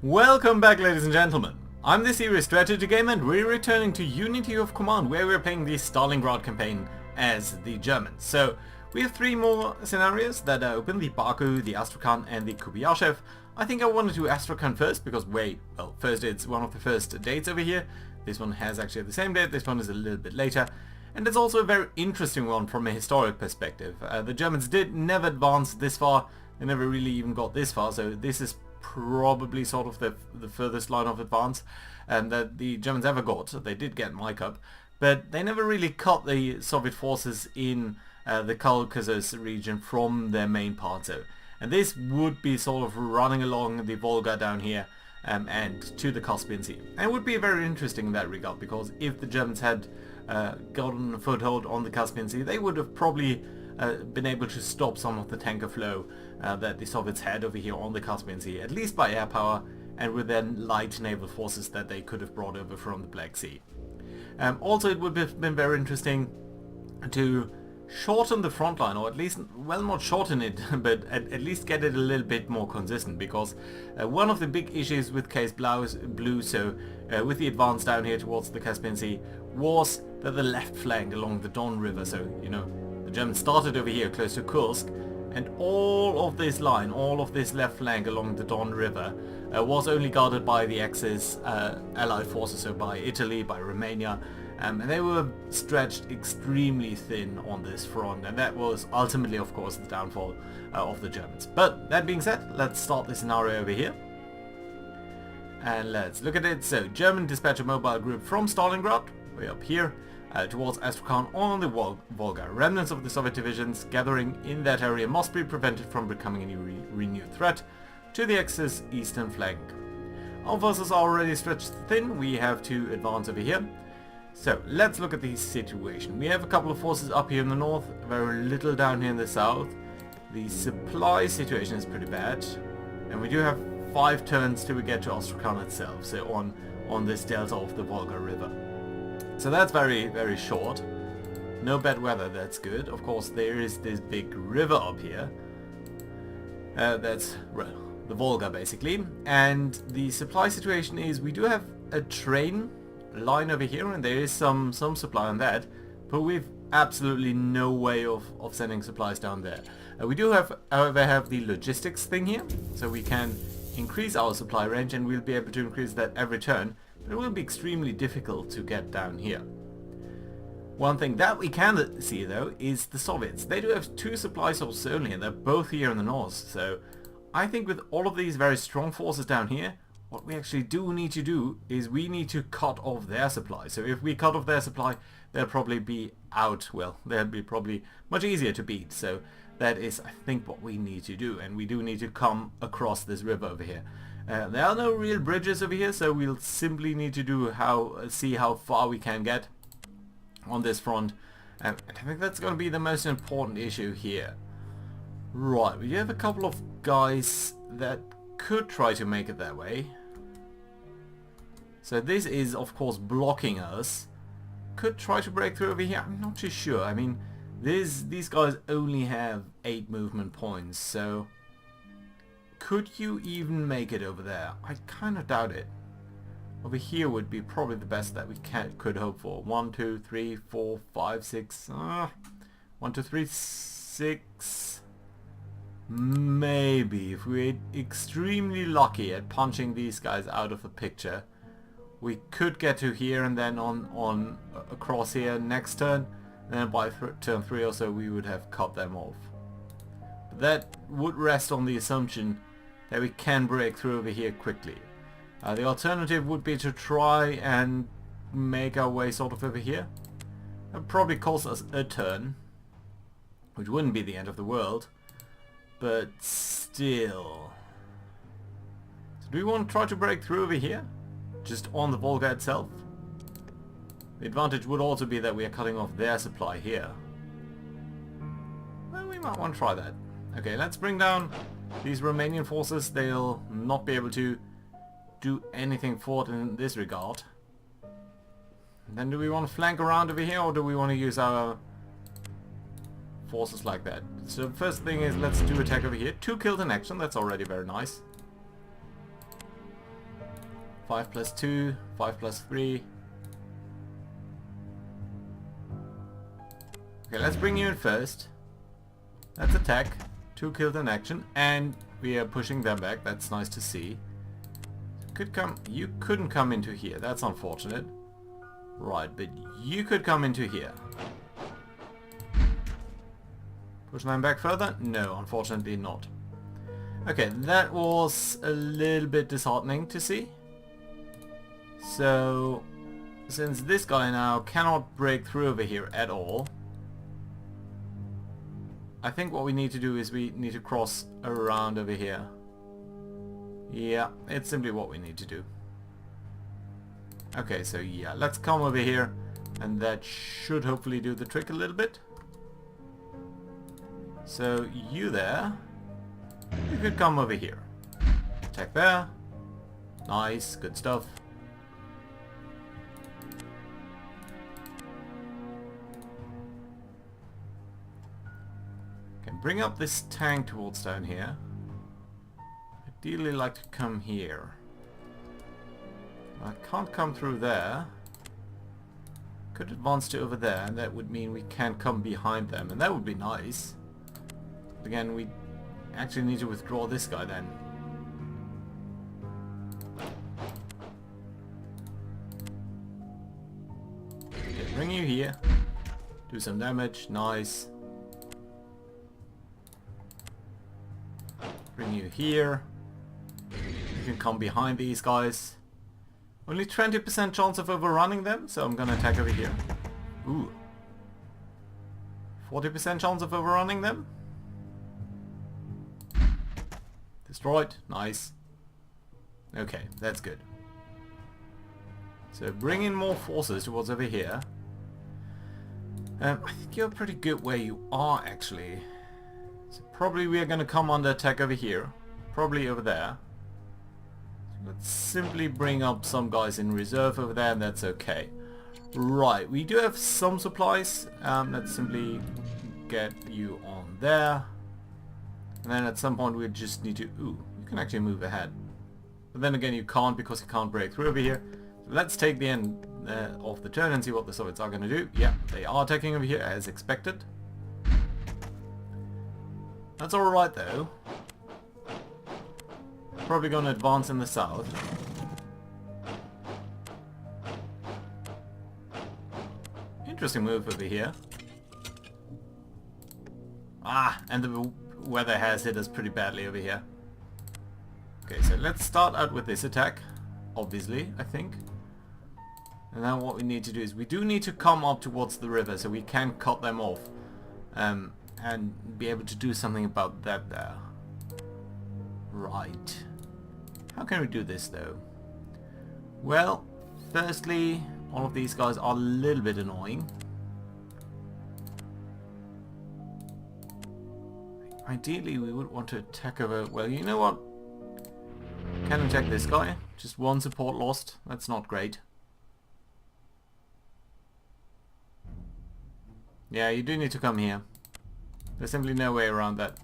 Welcome back, ladies and gentlemen. I'm the Serious Strategy Gamer and we're returning to Unity of Command, where we're playing the Stalingrad campaign as the Germans. So we have 3 more scenarios that are open: the Baku, the Astrakhan and the Kubiashev. I think I want to do Astrakhan first because, first it's one of the first dates over here. This one has actually the same date, this one is a little bit later. And it's also a very interesting one from a historic perspective. The Germans did never advance this far, they never really even got this far, so this is probably sort of the furthest line of advance that the Germans ever got. They did get Maikop, but they never really cut the Soviet forces in the Caucasus region from their main part. So, and this would be sort of running along the Volga down here and to the Caspian Sea. And it would be very interesting in that regard, because if the Germans had gotten a foothold on the Caspian Sea, they would have probably been able to stop some of the tanker flow that the Soviets had over here on the Caspian Sea, at least by air power, and with then light naval forces that they could have brought over from the Black Sea. Also, it would have been very interesting to shorten the front line, or at least, well, not shorten it, but at least get it a little bit more consistent, because one of the big issues with Case Blue, so with the advance down here towards the Caspian Sea, was that the left flank along the Don River, so, you know, the Germans started over here close to Kursk, and all of this line, all of this left flank along the Don River was only guarded by the Axis allied forces, so by Italy, by Romania, and they were stretched extremely thin on this front, and that was ultimately, of course, the downfall of the Germans. But that being said, let's start the scenario over here. And let's look at it. So, German dispatch a mobile group from Stalingrad, way up here, towards Astrakhan on the Volga. Remnants of the Soviet divisions gathering in that area must be prevented from becoming a renewed threat to the Axis eastern flank. Our forces are already stretched thin, we have to advance over here. So let's look at the situation. We have a couple of forces up here in the north, very little down here in the south. The supply situation is pretty bad, and we do have 5 turns till we get to Astrakhan itself, so on this delta of the Volga River. So that's very, very short. No bad weather, that's good. Of course, there is this big river up here. That's, well, the Volga basically. And the supply situation is, we do have a train line over here, and there is some supply on that, but we've absolutely no way of sending supplies down there. We do have, however, have the logistics thing here, so we can increase our supply range, and we'll be able to increase that every turn. But it will be extremely difficult to get down here. One thing that we can see, though, is the Soviets. They do have 2 supply sources only, and they're both here in the north. So I think with all of these very strong forces down here, what we actually do need to do is we need to cut off their supply. So if we cut off their supply, they'll probably be out. Well, they'll be probably much easier to beat. So that is, I think, what we need to do. And we do need to come across this river over here. There are no real bridges over here, so we'll simply need to do see how far we can get on this front. And I think that's going to be the most important issue here. Right, we have a couple of guys that could try to make it that way. So this is, of course, blocking us. Could try to break through over here. I'm not too sure. I mean, these guys only have 8 movement points, so could you even make it over there? I kind of doubt it. Over here would be probably the best that we could hope for. 1, 2, 3, 4, 5, 6. 1, 2, 3, 6. Maybe if we're extremely lucky at punching these guys out of the picture, we could get to here, and then on across here next turn, and then by turn 3 or so we would have cut them off. But that would rest on the assumption that we can break through over here quickly. The alternative would be to try and make our way sort of over here. That would probably cost us a turn, which wouldn't be the end of the world, but still. So do we want to try to break through over here, just on the Volga itself? The advantage would also be that we are cutting off their supply here. Well, we might want to try that. Okay, let's bring down these Romanian forces. They'll not be able to do anything for it in this regard. And then do we want to flank around over here, or do we want to use our forces like that? So first thing is, let's do attack over here. 2 killed in action, that's already very nice. 5 plus 2, 5 plus 3. Okay, let's bring you in first. Let's attack. 2 killed in action, and we are pushing them back. That's nice to see. You couldn't come into here. That's unfortunate. Right, but you could come into here. Push them back further? No, unfortunately not. Okay, that was a little bit disheartening to see. So, since this guy now cannot break through over here at all, I think what we need to do is we need to cross around over here. Yeah, it's simply what we need to do. Okay, so yeah, let's come over here, and that should hopefully do the trick a little bit. So, you there, you could come over here. Attack there. Nice, good stuff. Okay, bring up this tank towards down here. Ideally like to come here. I can't come through there. Could advance to over there, and that would mean we can't come behind them, and that would be nice. But again, we actually need to withdraw this guy then. Okay, bring you here. Do some damage, nice. Bring you here. You can come behind these guys. Only 20% chance of overrunning them, so I'm gonna attack over here. Ooh. 40% chance of overrunning them. Destroyed. Nice. Okay, that's good. So bring in more forces towards over here. I think you're pretty good where you are, actually. So probably we are going to come under attack over here. Probably over there. So let's simply bring up some guys in reserve over there, and that's okay. Right, we do have some supplies. Let's simply get you on there. And then at some point we just need to... Ooh, you can actually move ahead. But then again you can't, because you can't break through over here. So let's take the end of the turn and see what the Soviets are going to do. Yeah, they are attacking over here as expected. That's alright though. Probably going to advance in the south. Interesting move over here. Ah, and the weather has hit us pretty badly over here. Okay, so let's start out with this attack, obviously, I think. And now what we need to do is we do need to come up towards the river so we can cut them off. And be able to do something about that there. Right. How can we do this though? Well, firstly, all of these guys are a little bit annoying. Ideally, we would want to attack over... Well, you know what? Can attack this guy. Just one support lost. That's not great. Yeah, you do need to come here. There's simply no way around that.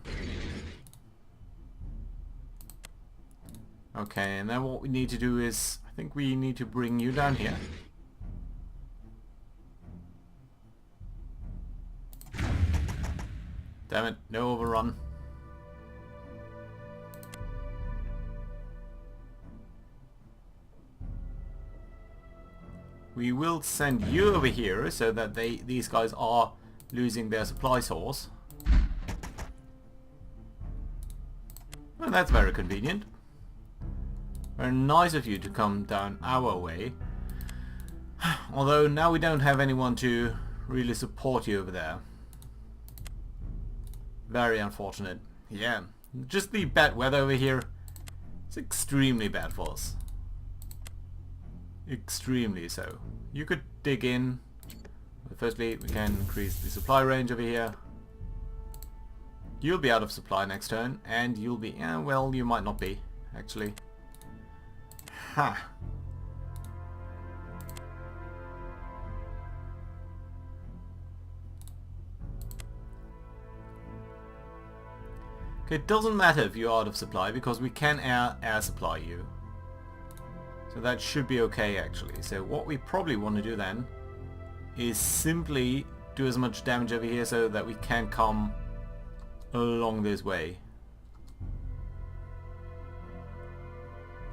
Okay, and then what we need to do is... I think we need to bring you down here. Damn it, no overrun. We will send you over here so that these guys are losing their supply source. Well, that's very convenient. Very nice of you to come down our way. Although now we don't have anyone to really support you over there. Very unfortunate. Yeah, just the bad weather over here is extremely bad for us. Extremely so. You could dig in. But firstly, we can increase the supply range over here. You'll be out of supply next turn, and you'll be... Yeah, well, you might not be, actually. Ha! Okay, it doesn't matter if you're out of supply, because we can air supply you. So that should be okay actually. So what we probably want to do then is simply do as much damage over here so that we can come along this way.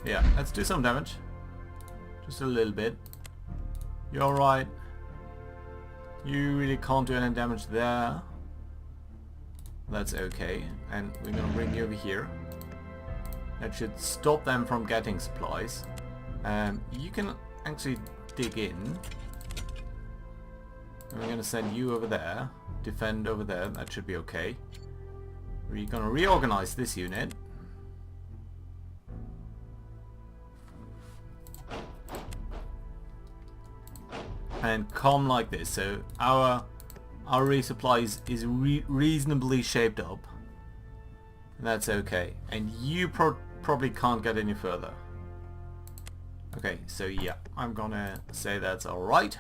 Yeah, let's do some damage. Just a little bit. You're alright. You really can't do any damage there. That's okay. And we're gonna bring you over here. That should stop them from getting supplies. You can actually dig in. And we're gonna send you over there. Defend over there. That should be okay. We're gonna reorganize this unit. And come like this. So our resupply is reasonably shaped up. And that's okay. And you probably can't get any further. Okay, so yeah, I'm gonna say that's alright.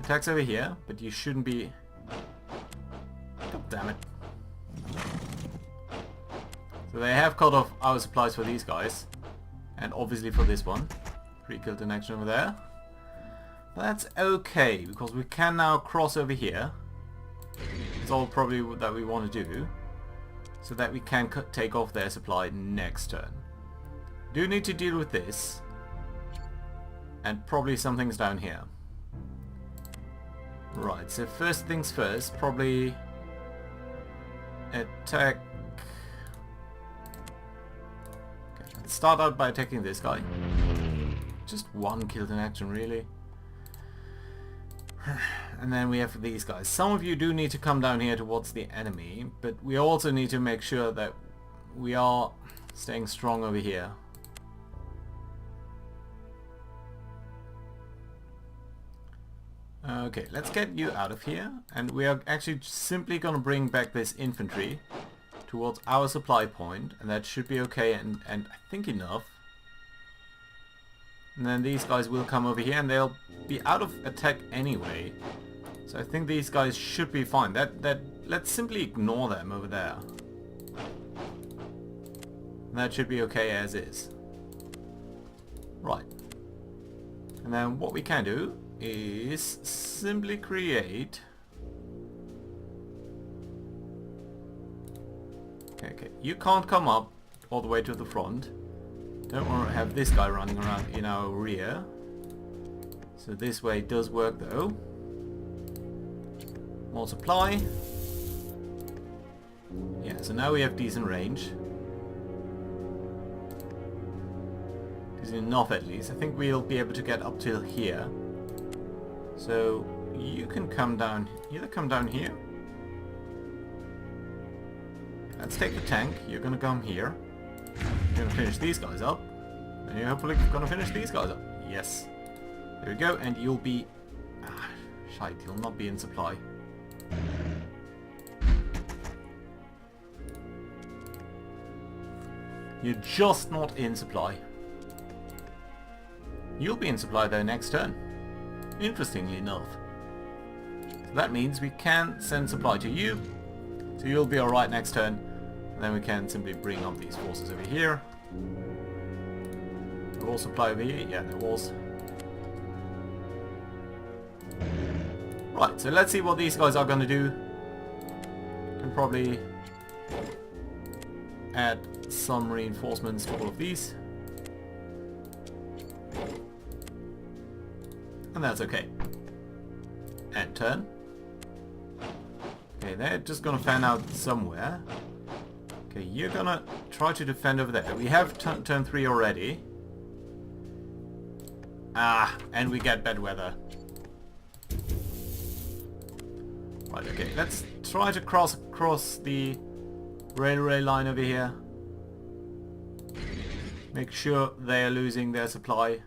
Attacks over here, but you shouldn't be... God damn it. So they have cut off our supplies for these guys. And obviously for this one. Free kill in action over there. That's okay, because we can now cross over here. It's all probably that we want to do. So that we can take off their supply next turn. Do need to deal with this. And probably something's down here. Right, so first things first, probably attack... Okay, let's start out by attacking this guy. Just one killed in action, really. And then we have these guys. Some of you do need to come down here towards the enemy, but we also need to make sure that we are staying strong over here. Okay, let's get you out of here, and we are actually simply going to bring back this infantry towards our supply point, and that should be okay and I think enough. And then these guys will come over here and they'll be out of attack anyway. So I think these guys should be fine. Let's simply ignore them over there. And that should be okay as is. Right. And then what we can do is simply create... Okay, you can't come up all the way to the front. Don't want to have this guy running around in our rear. So this way does work though. Multiply. Yeah, so now we have decent range. Decent enough at least. I think we'll be able to get up till here. So you can come down, either come down here. Let's take the tank. You're gonna come here. You're gonna finish these guys up. And you're hopefully gonna finish these guys up. Yes. There we go, and you'll be... shite, you'll not be in supply. You're just not in supply. You'll be in supply though next turn. Interestingly enough. So that means we can send supply to you. So you'll be alright next turn. And then we can simply bring up these forces over here. The wall supply over here? Yeah, there was. Right, so let's see what these guys are going to do. Can probably add some reinforcements to all of these. And that's okay. End turn. Okay, they're just going to fan out somewhere. Okay, you're going to try to defend over there. We have turn 3 already. And we get bad weather. Right, okay, let's try to cross the railway line over here. Make sure they are losing their supply.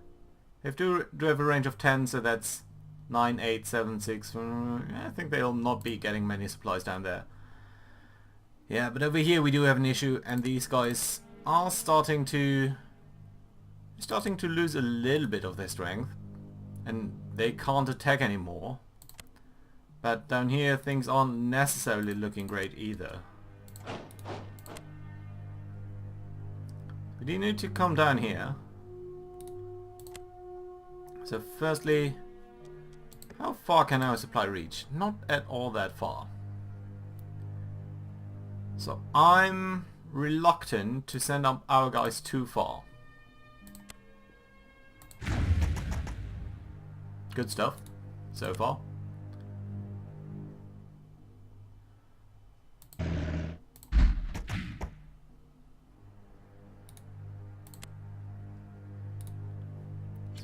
They do have a range of 10, so that's 9, 8, 7, 6. I think they'll not be getting many supplies down there. Yeah, but over here we do have an issue, and these guys are starting to lose a little bit of their strength, and they can't attack anymore. But down here things aren't necessarily looking great either. We do need to come down here. So firstly, how far can our supply reach? Not at all that far. So I'm reluctant to send up our guys too far. Good stuff so far.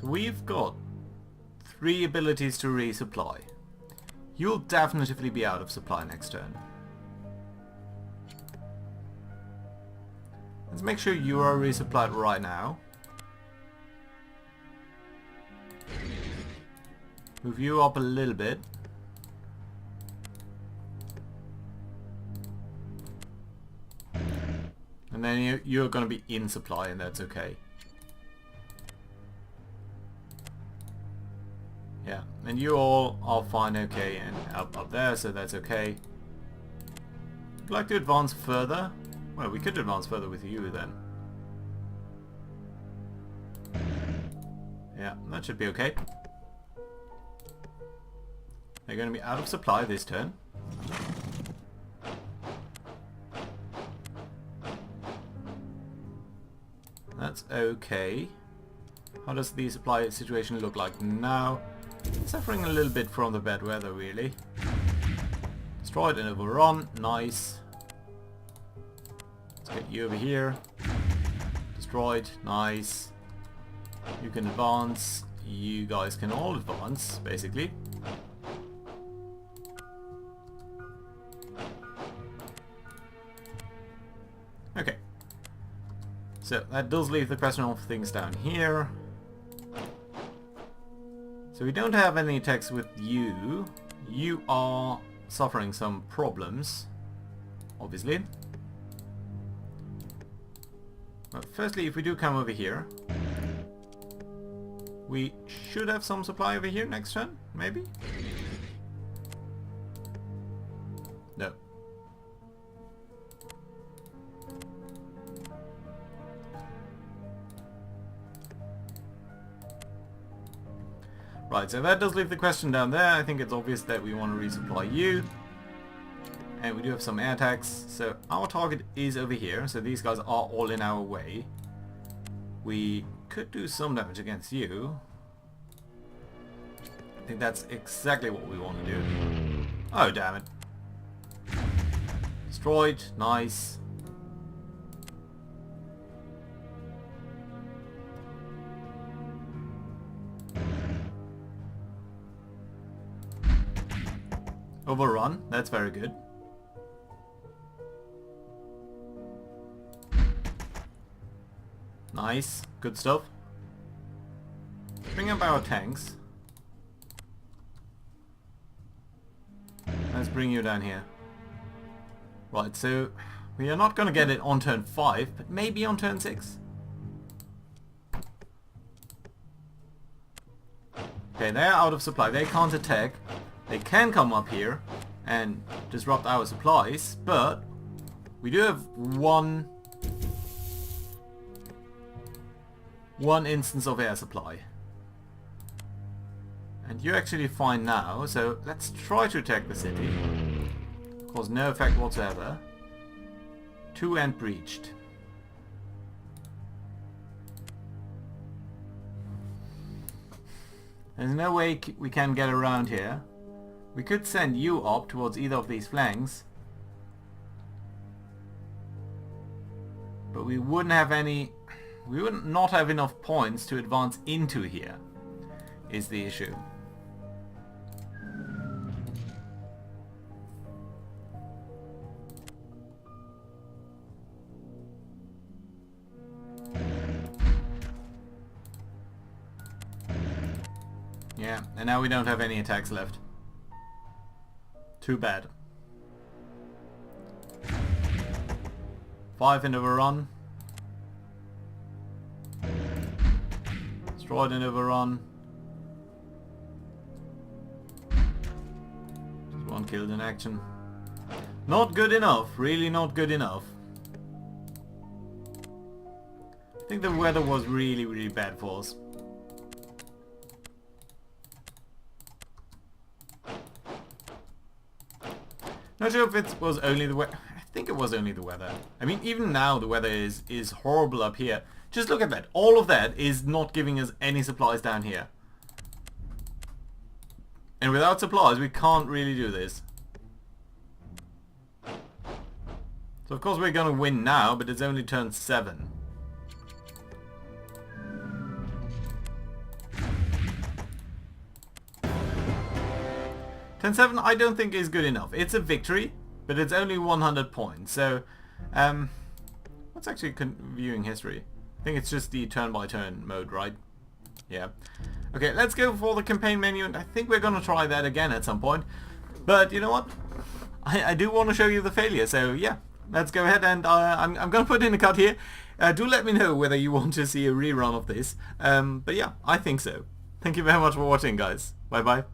So we've got 3 abilities to resupply. You'll definitely be out of supply next turn. Let's make sure you are resupplied right now. Move you up a little bit. And then you're going to be in supply, and that's okay. Yeah, and you all are fine, okay, and up there, so that's okay. Would you like to advance further? Well, we could advance further with you then. Yeah, that should be okay. They're going to be out of supply this turn. That's okay. How does the supply situation look like now? Suffering a little bit from the bad weather, really. Destroyed and overrun. Nice. Let's get you over here. Destroyed. Nice. You can advance. You guys can all advance, basically. Okay. So that does leave the question of things down here. So we don't have any attacks with you. You are suffering some problems, obviously. But firstly, if we do come over here, we should have some supply over here next turn, maybe? No. Right, so that does leave the question down there. I think it's obvious that we want to resupply you. And we do have some air attacks. So our target is over here. So these guys are all in our way. We could do some damage against you. I think that's exactly what we want to do. Oh, damn it. Destroyed. Nice. Overrun, that's very good. Nice, good stuff. Bring up our tanks. Let's bring you down here. Right, so we are not going to get it on turn 5, but maybe on turn 6. Okay, they're out of supply, they can't attack. They can come up here and disrupt our supplies, but we do have one instance of air supply. And you're actually fine now, so let's try to attack the city. Of course, no effect whatsoever. 2 and breached. There's no way we can get around here. We could send you up towards either of these flanks, but we wouldn't have any. We would not have enough points to advance into here, is the issue. Yeah, and now we don't have any attacks left. Too bad. 5 and overrun. Destroyed and overrun. Just 1 killed in action. Not good enough, really not good enough. I think the weather was really bad for us. not sure if it was only the weather. I think it was only the weather. I mean, even now the weather is horrible up here. Just look at that. All of that is not giving us any supplies down here. And without supplies, we can't really do this. So of course we're gonna win now, but it's only turn 7. Turn 7 I don't think is good enough. It's a victory, but it's only 100 points. So, what's actually viewing history? I think it's just the turn-by-turn mode, right? Yeah. Okay, let's go for the campaign menu, and I think we're gonna try that again at some point. But you know what? I do want to show you the failure, so yeah. Let's go ahead and I'm gonna put in a cut here. Do let me know whether you want to see a rerun of this. But yeah, I think so. Thank you very much for watching, guys. Bye bye.